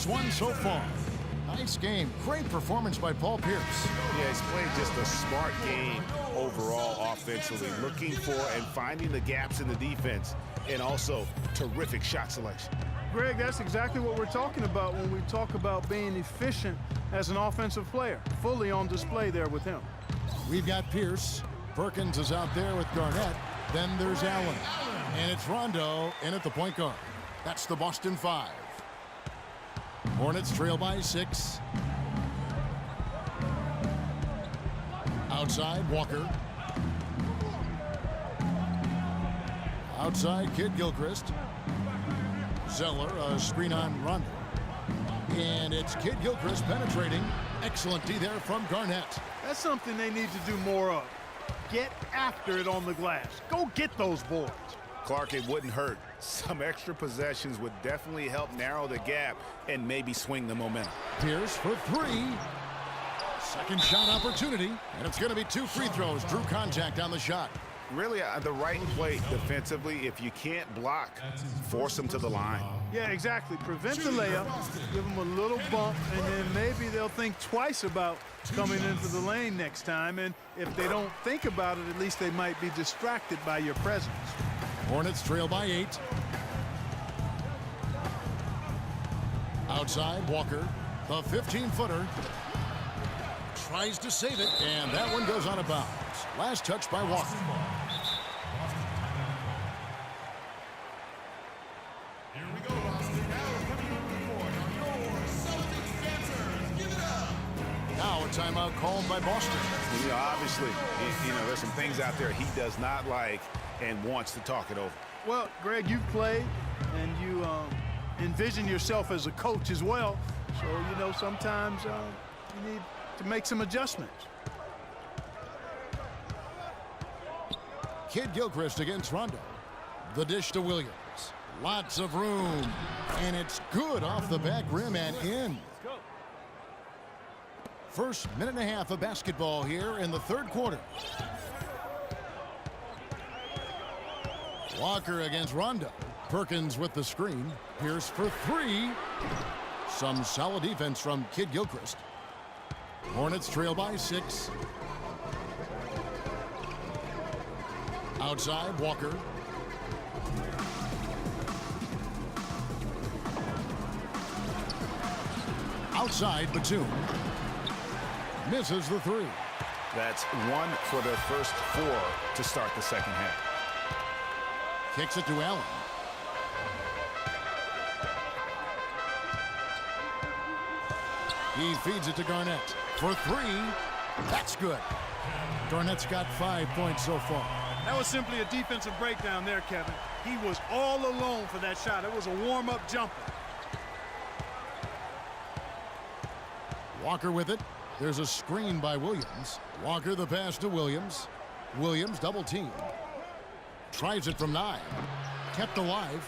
That's one so far. Nice game. Great performance by Paul Pierce. Yeah, he's played just a smart game overall offensively, looking for and finding the gaps in the defense, and also terrific shot selection. Greg, that's exactly what we're talking about when we talk about being efficient as an offensive player. Fully on display there with him. We've got Pierce. Perkins is out there with Garnett. Then there's Allen. And it's Rondo in at the point guard. That's the Boston 5. Hornets trail by 6. Outside, Walker. Outside, Kid Gilchrist. Zeller, a screen on Rondo. And it's Kid Gilchrist penetrating. Excellent D there from Garnett. That's something they need to do more of. Get after it on the glass. Go get those boards. Clark, it wouldn't hurt. Some extra possessions would definitely help narrow the gap and maybe swing the momentum. Pierce for 3. Second shot opportunity. And it's going to be 2 free throws. Drew contact on the shot. Really, the right play defensively, if you can't block, force them to the line. Yeah, exactly. Prevent the layup, give them a little bump, and then maybe they'll think twice about coming into the lane next time. And if they don't think about it, at least they might be distracted by your presence. Hornets trail by 8. Outside, Walker. The 15-footer. Tries to save it, and that one goes out of bounds. Last touch by Walker. Here we go, Boston. Now coming to report on your Celtics answers. Give it up. Now a timeout called by Boston. You know, obviously, there's some things out there he does not like and wants to talk it over. Well, Greg, you've played, and you envision yourself as a coach as well. So, sometimes you need to make some adjustments. Kid Gilchrist against Rondo. The dish to Williams. Lots of room. And it's good off the back rim and in. First minute and a half of basketball here in the third quarter. Walker against Rondo. Perkins with the screen. Pierce for 3. Some solid defense from Kid Gilchrist. Hornets trail by 6. Outside, Walker. Outside, Batum. Misses the 3. That's 1 for their first 4 to start the second half. Kicks it to Allen. He feeds it to Garnett for 3. That's good. Garnett's got 5 points so far. That was simply a defensive breakdown there, Kevin. He was all alone for that shot. It was a warm-up jumper. Walker with it. There's a screen by Williams. Walker the pass to Williams. Williams double team. Tries it from 9. Kept alive.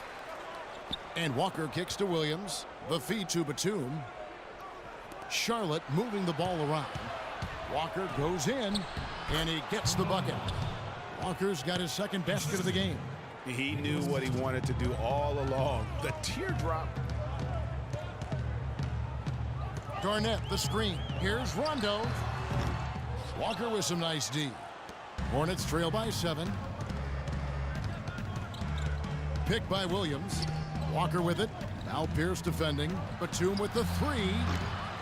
And Walker kicks to Williams. The feed to Batum. Charlotte moving the ball around. Walker goes in, and he gets the bucket. Walker's got his second basket of the game. He knew what he wanted to do all along. The teardrop. Garnett, the screen. Here's Rondo. Walker with some nice D. Hornets trail by 7. Picked by Williams. Walker with it. Now Pierce defending. Batum with the 3.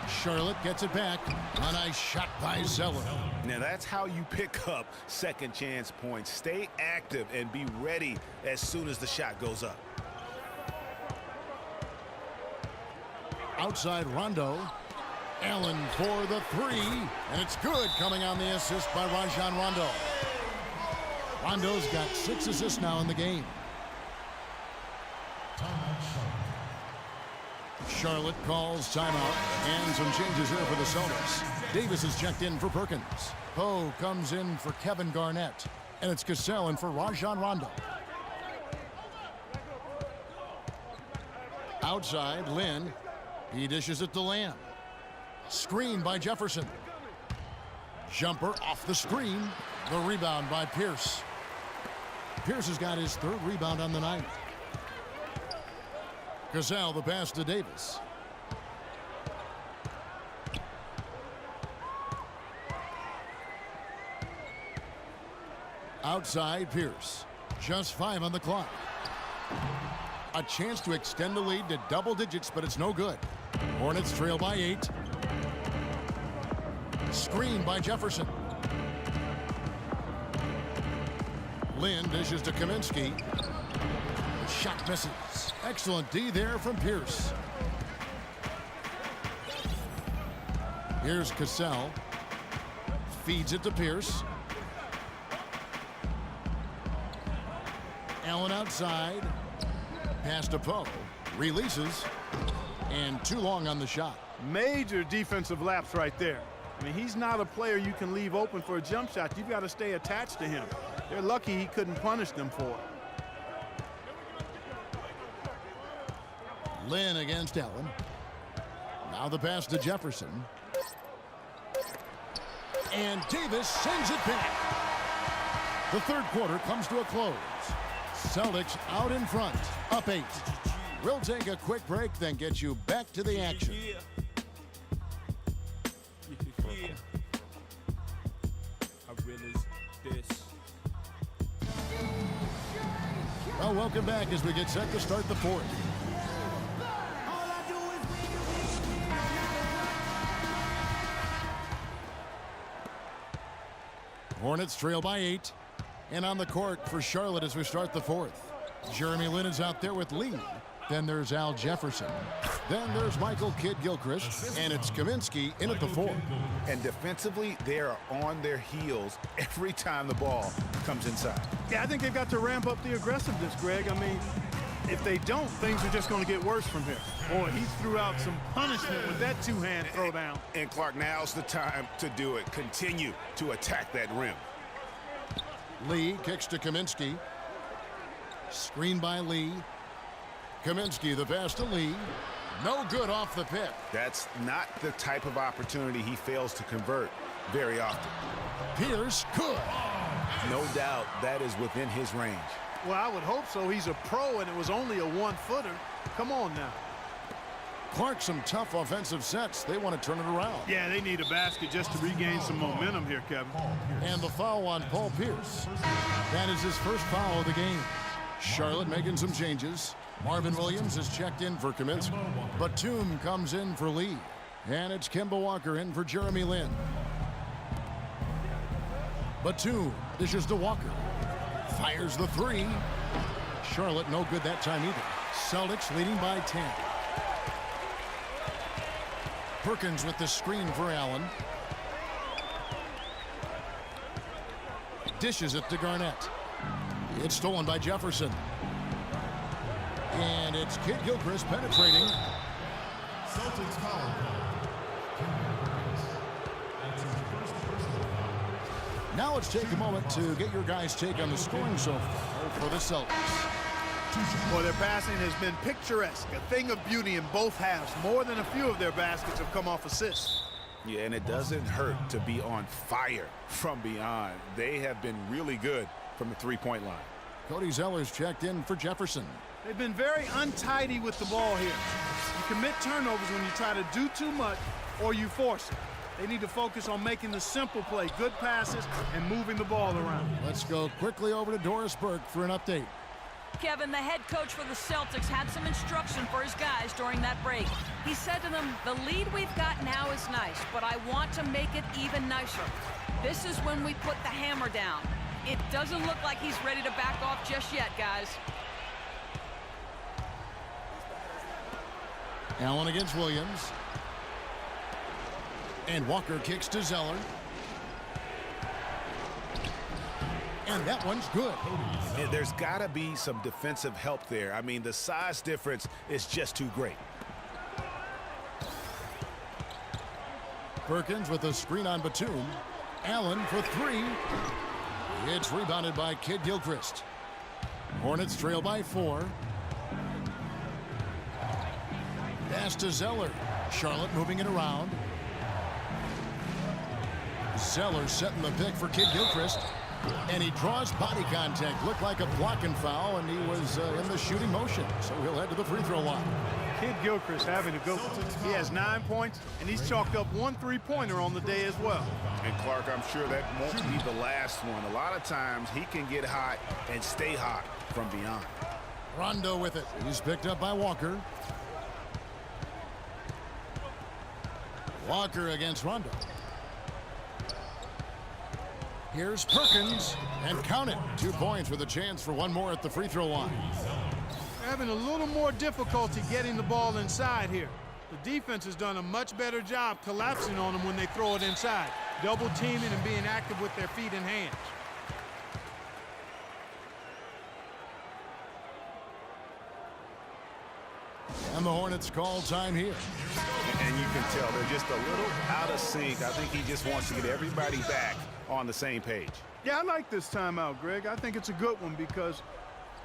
Charlotte gets it back. A nice shot by Zeller. Now that's how you pick up second chance points. Stay active and be ready as soon as the shot goes up. Outside Rondo. Allen for the 3. And it's good, coming on the assist by Rajon Rondo. Rondo's got 6 assists now in the game. Charlotte calls timeout, and some changes here for the Celtics. Davis is checked in for Perkins. Poe comes in for Kevin Garnett, and it's Cassell in for Rajon Rondo. Outside, Lynn. He dishes it to Lamb. Screen by Jefferson. Jumper off the screen. The rebound by Pierce. Pierce has got his 3rd rebound on the night. Cassell the pass to Davis. Outside Pierce. Just 5 on the clock. A chance to extend the lead to double digits, but it's no good. Hornets trail by 8. Screen by Jefferson. Lynn dishes to Kaminsky. Shot misses. Excellent D there from Pierce. Here's Cassell. Feeds it to Pierce. Allen outside. Pass to Poe. Releases. And too long on the shot. Major defensive lapse right there. I mean, he's not a player you can leave open for a jump shot. You've got to stay attached to him. They're lucky he couldn't punish them for it. Lynn against Allen. Now the pass to Jefferson. And Davis sends it back. The third quarter comes to a close. Celtics out in front, up 8. We'll take a quick break, then get you back to the action. Well, welcome back as we get set to start the fourth. Hornets trail by 8. And on the court for Charlotte as we start the fourth. Jeremy Lin is out there with Lee. Then there's Al Jefferson. Then there's Michael Kidd-Gilchrist. And it's Kaminsky in at the 4. And defensively, they are on their heels every time the ball comes inside. Yeah, I think they've got to ramp up the aggressiveness, Greg. I mean, if they don't, things are just going to get worse from here. Boy, he threw out some punishment with that two-hand throwdown. And Clark, now's the time to do it. Continue to attack that rim. Lee kicks to Kaminsky. Screen by Lee. Kaminsky, the pass to Lee. No good off the pick. That's not the type of opportunity he fails to convert very often. Pierce, good. No doubt that is within his range. Well, I would hope so. He's a pro, and it was only a one-footer. Come on now. Clark, some tough offensive sets. They want to turn it around. Yeah, they need a basket just to regain some momentum here, Kevin. And the foul on Paul Pierce. That is his first foul of the game. Charlotte making some changes. Marvin Williams is checked in for Kaminsky. Batum comes in for Lee. And it's Kemba Walker in for Jeremy Lin. Batum dishes to Walker. Fires the 3. Charlotte no good that time either. Celtics leading by 10. Perkins with the screen for Allen. Dishes it to Garnett. It's stolen by Jefferson. And it's Kidd-Gilchrist penetrating. Celtics foul. Now let's take a moment to get your guys' take on the scoring so far for the Celtics. Well, their passing has been picturesque, a thing of beauty in both halves. More than a few of their baskets have come off assists. Yeah, and it doesn't hurt to be on fire from beyond. They have been really good from the three-point line. Cody Zeller's checked in for Jefferson. They've been very untidy with the ball here. You commit turnovers when you try to do too much or you force it. They need to focus on making the simple play, good passes, and moving the ball around. Let's go quickly over to Doris Burke for an update. Kevin, the head coach for the Celtics, had some instruction for his guys during that break. He said to them, the lead we've got now is nice, but I want to make it even nicer. This is when we put the hammer down. It doesn't look like he's ready to back off just yet, guys. Allen against Williams. And Walker kicks to Zeller. And that one's good. Yeah, there's got to be some defensive help there. I mean, the size difference is just too great. Perkins with a screen on Batum. Allen for 3. It's rebounded by Kidd-Gilchrist. Hornets trail by 4. Pass to Zeller. Charlotte moving it around. Zeller setting the pick for Kidd-Gilchrist. And he draws body contact. Looked like a blocking foul, and he was in the shooting motion. So he'll head to the free throw line. Kid Gilchrist having a good one. He has 9 points, and he's chalked up 1 3-pointer on the day as well. And Clark, I'm sure that won't be the last one. A lot of times he can get hot and stay hot from beyond. Rondo with it. He's picked up by Walker. Walker against Rondo. Here's Perkins, and count it. 2 points with a chance for one more at the free throw line. Having a little more difficulty getting the ball inside here. The defense has done a much better job collapsing on them when they throw it inside, double teaming and being active with their feet and hands. And the Hornets call time here. And you can tell they're just a little out of sync. I think he just wants to get everybody back on the same page. Yeah, I like this timeout, Greg. I think it's a good one because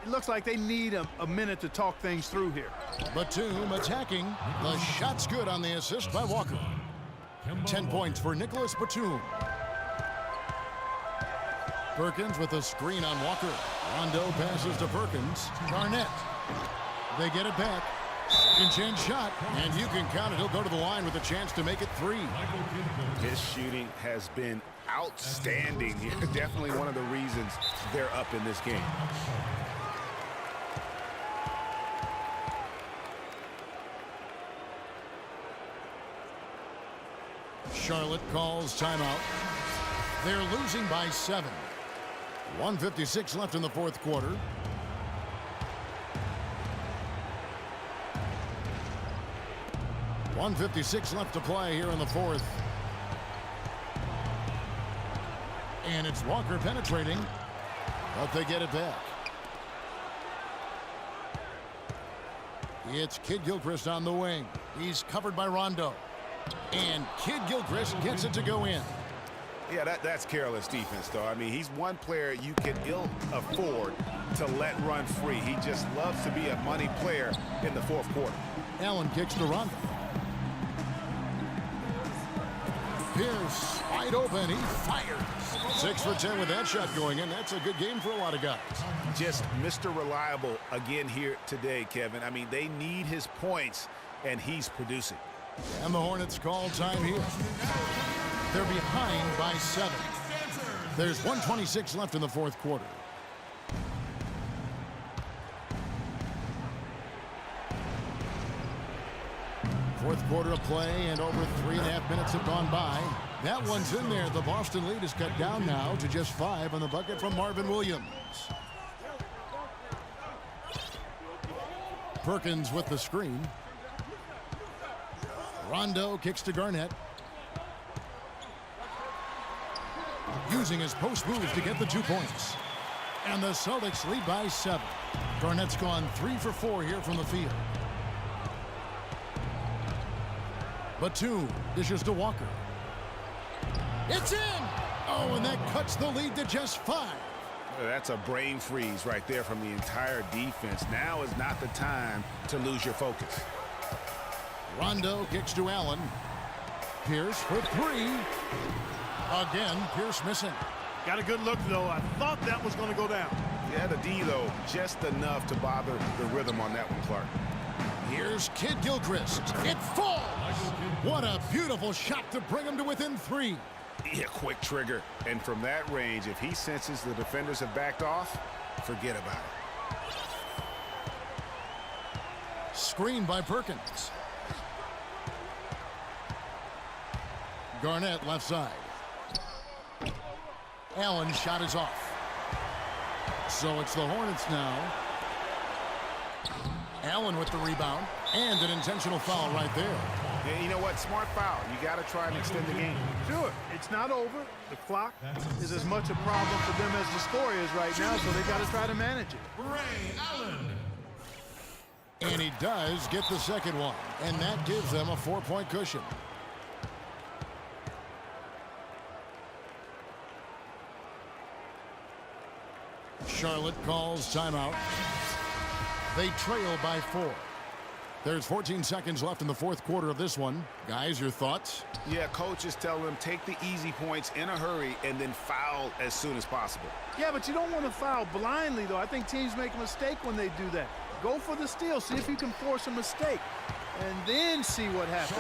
it looks like they need a minute to talk things through here. Batum attacking. The shot's good on the assist by Walker. 10 points for Nicholas Batum. Perkins with a screen on Walker. Rondo passes to Perkins. Garnett. They get it back. Second chance shot, and you can count it. He'll go to the line with a chance to make it 3. His shooting has been outstanding. Definitely one of the reasons they're up in this game. Charlotte calls timeout. They're losing by 7. 1:56 left in the fourth quarter. .156 left to play here in the fourth. And it's Walker penetrating, but they get it back. It's Kid Gilchrist on the wing. He's covered by Rondo. And Kid Gilchrist gets it to go in. Yeah, that's careless defense, though. I mean, he's one player you can ill afford to let run free. He just loves to be a money player in the fourth quarter. Allen kicks to Rondo. Pierce wide open. He fires. 6 for 10 with that shot going in. That's a good game for a lot of guys. Just Mr. Reliable again here today, Kevin. I mean, they need his points, and he's producing. And the Hornets call time here. They're behind by 7. There's 1:26 left in the fourth quarter. Fourth quarter of play, and over 3.5 minutes have gone by. That one's in there. The Boston lead is cut down now to just 5 on the bucket from Marvin Williams. Perkins with the screen. Rondo kicks to Garnett. Using his post moves to get the 2 points. And the Celtics lead by 7. Garnett's gone 3 for 4 here from the field. Batum dishes to Walker. It's in! Oh, and that cuts the lead to just 5. That's a brain freeze right there from the entire defense. Now is not the time to lose your focus. Rondo kicks to Allen. Pierce for 3. Again, Pierce missing. Got a good look, though. I thought that was going to go down. Yeah, the D, though, just enough to bother the rhythm on that one, Clark. Here's Kid Gilchrist. It falls! What a beautiful shot to bring him to within 3. Yeah, quick trigger. And from that range, if he senses the defenders have backed off, forget about it. Screen by Perkins. Garnett left side. Allen's shot is off. So it's the Hornets now. Allen with the rebound, and an intentional foul right there. Yeah, you know what? Smart foul. You got to try and extend the game. Sure, it's not over. The clock is as much a problem for them as the score is right now, so they got to try to manage it. Ray Allen. And he does get the second one, and that gives them a 4-point cushion. Charlotte calls timeout. They trail by 4. There's 14 seconds left in the fourth quarter of this one. Guys, your thoughts? Yeah, coaches tell them take the easy points in a hurry and then foul as soon as possible. Yeah, but you don't want to foul blindly, though. I think teams make a mistake when they do that. Go for the steal. See if you can force a mistake. And then see what happens.